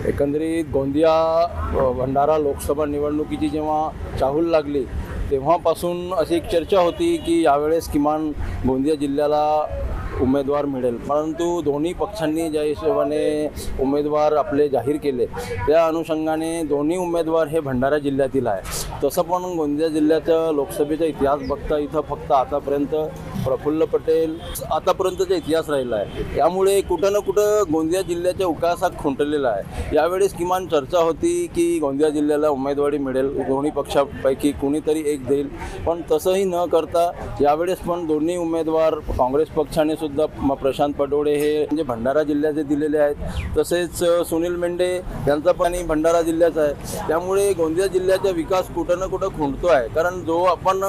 एकंदरीत गोंदिया भंडारा लोकसभा निवडणुकीची जेव्हा चाहूल लागली तेव्हापासून अशी एक चर्चा होती की यावेळेस किमान गोंदिया जिल्ह्याला उमेदवार मिळेल, परंतु दोन्ही पक्षांनी ज्या हिशोबाने उमेदवार आपले जाहीर केले त्या अनुषंगाने दोन्ही उमेदवार हे भंडारा जिल्ह्यातील आहे। तसं पण गोंदिया जिल्ह्याच्या लोकसभेचा इतिहास बघता इथं फक्त आतापर्यंत प्रफुल्ल पटेल आतापर्यंतचा इतिहास राहिला आहे, त्यामुळे कुठं ना कुठं गोंदिया जिल्ह्याच्या विकासात खुंटलेला आहे। यावेळेस किमान चर्चा होती की गोंदिया जिल्ह्याला उमेदवारी मिळेल, दोन्ही पक्षापैकी कुणीतरी एक देईल, पण तसंही न करता यावेळेस पण दोन्ही उमेदवार काँग्रेस पक्षाने सुद्धा प्रशांत पटोळे हे म्हणजे भंडारा जिल्ह्याचे दिलेले आहेत, तसेच सुनील मेंढे यांचा पण भंडारा जिल्ह्याचा आहे। त्यामुळे गोंदिया जिल्ह्याचा विकास कुठं ना कुठं खुंटतो आहे, कारण जो आपण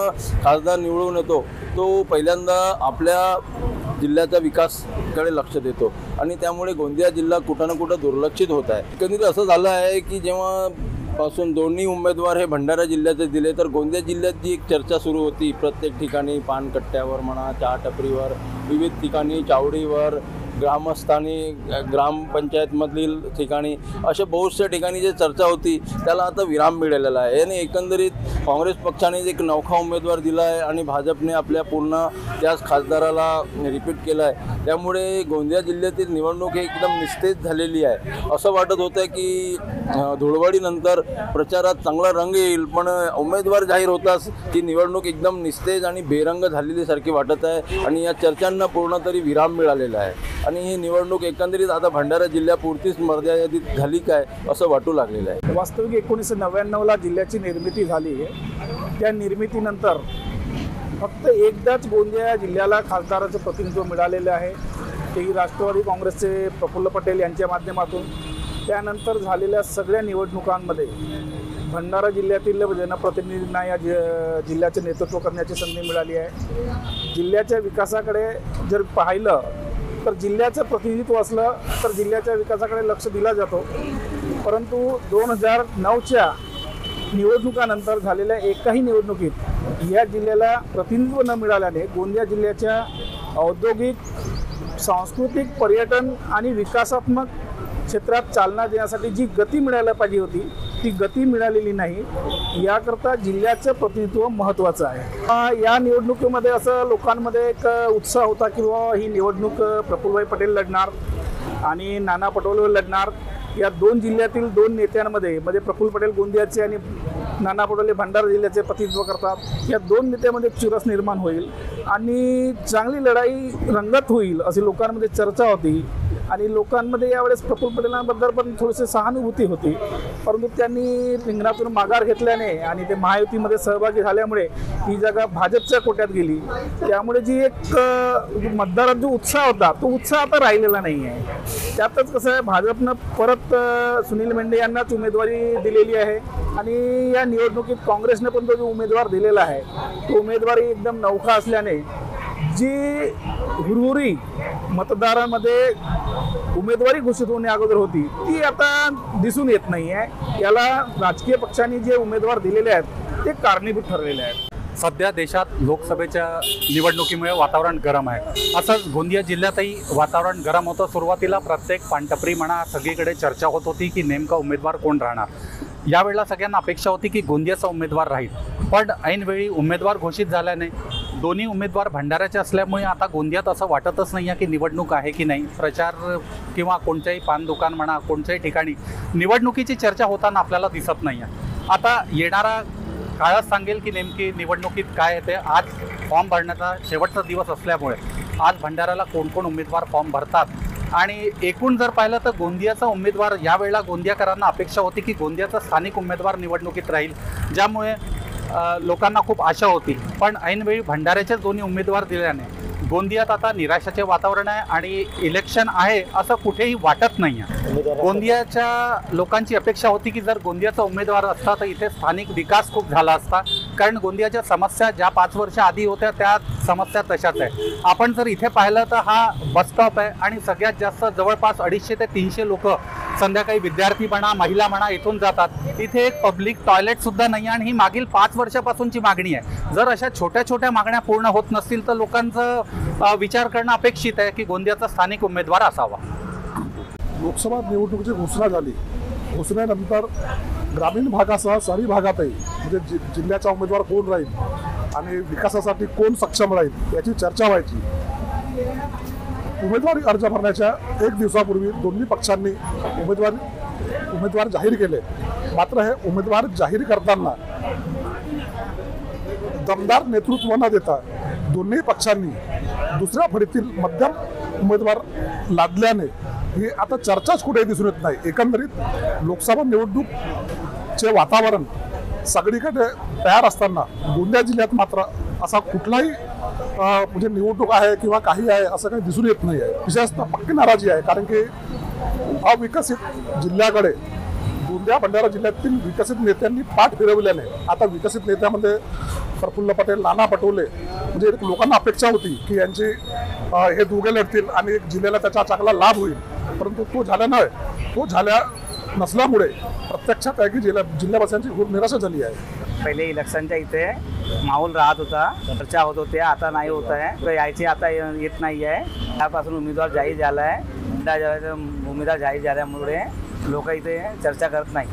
खासदार निवडून येतो तो पहिल्यांदा आपल्या जिल्ह्याचा विकासकडे लक्ष देतो आणि त्यामुळे गोंदिया जिल्हा कुठं ना कुठं दुर्लक्षित होत आहे। एकंदरीत असं झालं आहे की जेव्हा पासून दोन्ही उमेदवार हे भंडारा जिल्ह्याचे दिले तर गोंदिया जिल्ह्यात जी एक चर्चा सुरू होती, प्रत्येक ठिकाणी पानकट्ट्यावर म्हणा, चहा टपरीवर, विविध ठिकाणी चावडीवर, ग्रामस्थानी ग्रामपंचायतमधील ठिकाणी अशा बहुतशा ठिकाणी जे चर्चा होती त्याला आता विराम मिळालेला आहे आणि एकंदरीत काँग्रेस पक्षाने एक नौखा उमेदवार दिला आहे आणि भाजपने आपल्या पूर्ण त्याच खासदाराला रिपीट केलं आहे। त्यामुळे गोंदिया जिल्ह्यातील निवडणूक एकदम निस्तेज झालेली आहे। असं वाटत होतं की धुळवडीनंतर प्रचारात चांगला रंग येईल, पण उमेदवार जाहीर होताच ती निवडणूक एकदम निस्तेज आणि बेरंग झालेली सारखी वाटत आहे आणि या चर्चांना पूर्ण तरी विराम मिळालेला आहे आणि ही निवडणूक एकंदरीत आता भंडारा जिल्ह्यापुरतीच मर्यादित झाली काय असं वाटू लागलेलं आहे। वास्तविक 1999ला जिल्ह्याची निर्मिती झाली आहे। त्या निर्मितीनंतर फक्त एकदाच गोंदिया जिल्ह्याला खासदाराचं प्रतिनिधित्व मिळालेलं आहे, तेही राष्ट्रवादी काँग्रेसचे प्रफुल्ल पटेल यांच्या माध्यमातून। त्यानंतर झालेल्या सगळ्या निवडणुकांमध्ये भंडारा जिल्ह्यातील जनप्रतिनिधींना या जिल्ह्याचे नेतृत्व करण्याची संधी मिळाली आहे। जिल्ह्याच्या विकासाकडे जर पाहिलं तर जिल्ह्याचं प्रतिनिधित्व असलं तर जिल्ह्याच्या विकासाकडे लक्ष दिला जातो, परंतु 2009च्या निवडणुकानंतर झालेल्या एकाही निवडणुकीत या जिल्ह्याला प्रतिनिधित्व न मिळाल्याने गोंदिया जिल्ह्याच्या औद्योगिक, सांस्कृतिक, पर्यटन आणि विकासात्मक क्षेत्रात चालना देण्यासाठी जी गती मिळायला पाहिजे होती ती गती मिळालेली नाही। याकरता जिल्ह्याचं प्रतिनिधित्व महत्त्वाचं आहे। या निवडणुकीमध्ये असं लोकांमध्ये एक उत्साह होता की ही निवडणूक प्रफुल्लभाई पटेल लढणार आणि नाना पटोले लढणार। या दोन जिल्ह्यातील दोन नेत्यांमध्ये म्हणजे प्रफुल्ल पटेल गोंदियाचे आणि नाना पटोले भंडारा जिल्ह्याचे प्रतिनिधित्व करतात। या दोन नेत्यामध्ये चुरस निर्माण होईल आणि चांगली लढाई रंगत होईल अशी लोकांमध्ये चर्चा होती आणि लोकांमध्ये यावेळेस प्रफुल्ल पटेलांबद्दल पण थोडीशी सहानुभूती होती, परंतु त्यांनी रिंगणातून माघार घेतल्याने आणि ते महायुतीमध्ये सहभागी झाल्यामुळे ही जागा भाजपच्या कोट्यात गेली। त्यामुळे जी एक मतदारात जो उत्साह होता तो उत्साह आता राहिलेला नाही आहे। त्यातच कसं आहे, भाजपनं परत सुनील मेंढे यांनाच उमेदवारी दिलेली आहे आणि या निवडणुकीत काँग्रेसने पण जो उमेदवार दिलेला आहे तो उमेदवारी एकदम नौखा असल्याने जी हुरहुरी मतदारांमध्ये उमेदवारी घोषित होण्या अगोदर होती ती आता दिसून येत नाही आहे। याला राजकीय पक्षांनी जे उमेदवार दिलेले आहेत ते कारणीभूत ठरलेले आहेत। सध्या देशात लोकसभेच्या निवडणुकीमुळे वातावरण गरम आहे, असंच गोंदिया जिल्ह्यातही वातावरण गरम होतं। सुरुवातीला प्रत्येक पानटपरी म्हणा सगळीकडे चर्चा होत होती की नेमका उमेदवार कोण राहणार। यावेळेला सगळ्यांना अपेक्षा होती की गोंदियाचा उमेदवार राहील, पण ऐनवेळी उमेदवार घोषित झाल्याने दोन्ही उमेदवार भंडाऱ्याचे असल्यामुळे आता गोंदियात असं वाटतच नाही आहे की निवडणूक आहे की नाही। प्रचार किंवा कोणत्याही पान दुकान म्हणा कोणत्याही ठिकाणी निवडणुकीची चर्चा होताना आपल्याला दिसत नाही आहे। आता येणारा काळच सांगेल की नेमकी निवडणुकीत काय येते। आज फॉर्म भरण्याचा शेवटचा दिवस असल्यामुळे आज भंडाऱ्याला कोण कोण उमेदवार फॉर्म भरतात आणि एकूण जर पाहिलं तर गोंदियाचा उमेदवार यावेळेला गोंदियाकरांना अपेक्षा होती की गोंदियाचा स्थानिक उमेदवार निवडणुकीत राहील, ज्यामुळे लोकांना खूप आशा होती, पण ऐनवेळी भंडाऱ्याचे दोन्ही उमेदवार दिल्याने गोंदियात आता निराशाचे वातावरण आहे आणि इलेक्शन आहे असं कुठेही वाटत नाही आहे। गोंदियाच्या लोकांची अपेक्षा होती की जर गोंदियाचा उमेदवार असता तर इथे स्थानिक विकास खूप झाला असता, कारण गोंदियाच्या समस्या ज्या 5 वर्ष आधी होत्या त्या समस्या तशाच आहे। आपण जर इथे पाहिलं तर हा बस स्टॉप आहे आणि सगळ्यात जास्त जवळपास 250 ते 300 लोक संध्याकाळी विद्यार्थी म्हणा महिला म्हणा इथून जातात। इथे एक पब्लिक टॉयलेट सुद्धा नाही आणि ही मागील 5 वर्षापासूनची मागणी आहे। जर अशा छोट्या छोट्या मागण्या पूर्ण होत नसतील तर लोकांचं विचार करणं अपेक्षित आहे की गोंदियाचा स्थानिक उमेदवार असावा। लोकसभा निवडणुकीची घोषणा झाली घोषणेनंतर ग्रामीण भागासह शहरी भागातही म्हणजे जिल्ह्याचा उमेदवार कोण राहील आणि विकासासाठी कोण सक्षम राहील याची चर्चा व्हायची. उमेदवारी अर्ज भरण्याच्या 1 दिवसापूर्वी दोन्ही पक्षांनी उमेदवार जाहीर केले. मात्र हे उमेदवार जाहीर करताना दमदार नेतृत्व न देता दोन्ही पक्षांनी दुसऱ्या फळीतील मध्यम उमेदवार लादल्याने ही आता चर्चाच कुठे दिसून येत नाही. एकंदरीत लोकसभा निवडणूकचे वातावरण सगळीकडे तयार असताना गोंदिया जिल्ह्यात मात्र असा कुठलाही म्हणजे निवडणूक आहे किंवा काही आहे असं काही दिसून येत नाही आहे. विशेषतः पक्की नाराजी आहे, कारण की अविकसित जिल्ह्याकडे गोंदिया भंडारा जिल्ह्यातील विकसित नेत्यांनी पाठ फिरवल्याने आता विकसित नेत्यामध्ये प्रफुल्ल पटेल, नाना पटोले म्हणजे लोकांना अपेक्षा होती की यांची हे दोघे लढतील आणि जिल्ह्याला त्याचा चांगला लाभ होईल, परंतु तो झाला नाही. तो झाल्या नसल्यामुळे प्रत्यक्षात आहे की जिल्ह्यावासियांची खूप निराशा झाली आहे. पहिले इलेक्शनच्या इथे माहोल राहत होता, चर्चा होत होते, आता नाही होत आहे. तर यायचे आता येत नाही आहे. त्यापासून उमेदवार जाहीर झाला आहे. उमेदवार जाहीर झाल्यामुळे लोक इथे चर्चा करत नाही.